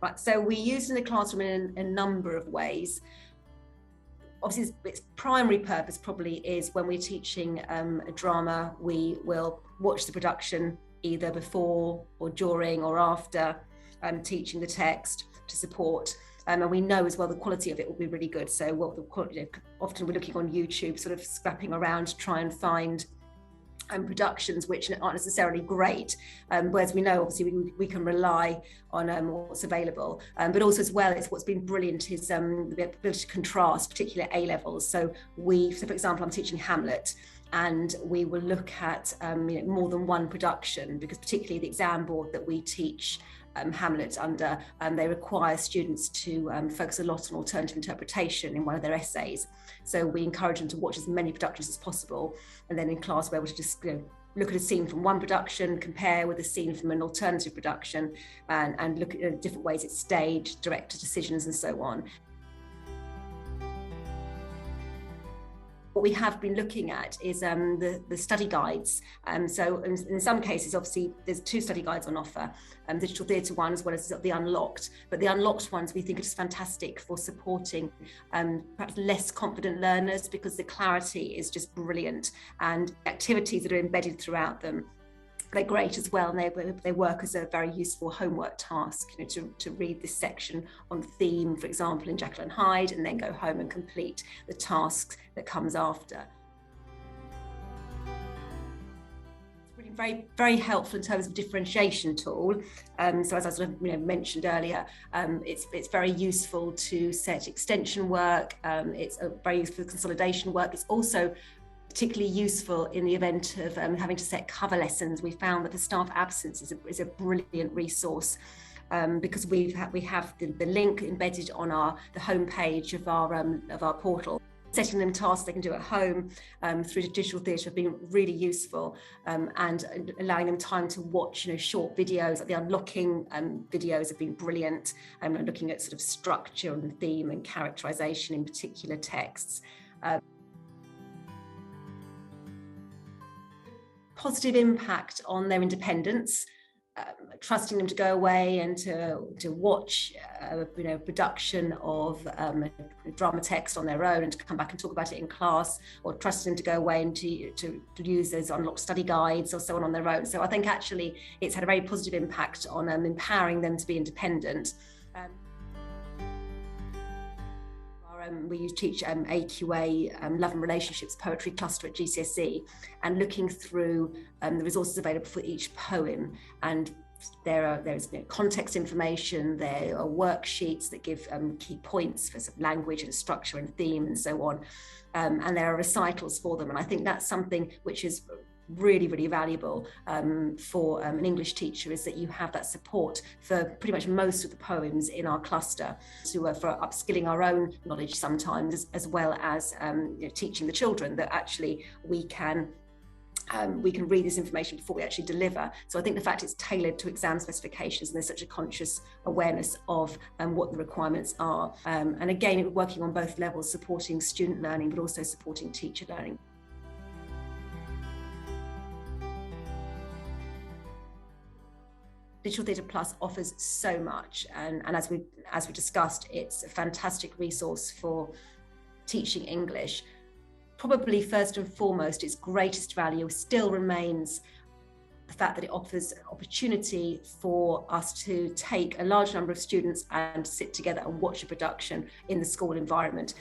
Right, so we use it in the classroom in a number of ways. Obviously, its primary purpose probably is when we're teaching a drama, we will watch the production either before or during or after teaching the text to support. And we know as well the quality of it will be really good. So what the quality, often we're looking on YouTube, sort of scrapping around to try and find productions which aren't necessarily great, whereas we know obviously we can rely on what's available, but also as well, it's what's been brilliant is the ability to contrast, particularly at A levels. So for example, I'm teaching Hamlet, and we will look at more than one production, because particularly the exam board that we teach Hamlet under, they require students to focus a lot on alternative interpretation in one of their essays. So we encourage them to watch as many productions as possible, and then in class we're able to just look at a scene from one production, compare with a scene from an alternative production, and look at different ways it's staged, director decisions, and so on. What we have been looking at is the study guides. So in some cases, obviously, there's 2 study guides on offer, digital theatre one as well as the unlocked. But the unlocked ones we think are just fantastic for supporting perhaps less confident learners, because the clarity is just brilliant, and activities that are embedded throughout them, they're great as well, and they work as a very useful homework task, to read this section on theme, for example, in Jekyll and Hyde, and then go home and complete the tasks that comes after. It's really very, very helpful in terms of differentiation tool. So as I sort of mentioned earlier, it's very useful to set extension work. It's very useful for consolidation work. It's also particularly useful in the event of having to set cover lessons. We found that the staff absence is a brilliant resource, because we have the link embedded on the homepage of our portal. Setting them tasks they can do at home through digital theatre have been really useful, and allowing them time to watch short videos. Like the unlocking videos have been brilliant, looking at sort of structure and theme and characterisation in particular texts. Positive impact on their independence, trusting them to go away and to watch production of a drama text on their own and to come back and talk about it in class, or trusting them to go away and to use those unlocked study guides or so on their own. So I think actually it's had a very positive impact on empowering them to be independent. We teach AQA Love and Relationships Poetry Cluster at GCSE, and looking through the resources available for each poem, and there's context information, there are worksheets that give key points for some language and structure and theme and so on, and there are recitals for them, and I think that's something which is really, really valuable for an English teacher, is that you have that support for pretty much most of the poems in our cluster, for upskilling our own knowledge sometimes, as well as teaching the children that actually we can read this information before we actually deliver. So I think the fact it's tailored to exam specifications, and there's such a conscious awareness of what the requirements are, and again, working on both levels, supporting student learning but also supporting teacher learning. Digital Theatre Plus offers so much, and as we discussed, it's a fantastic resource for teaching English. Probably first and foremost, its greatest value still remains the fact that it offers an opportunity for us to take a large number of students and sit together and watch a production in the school environment.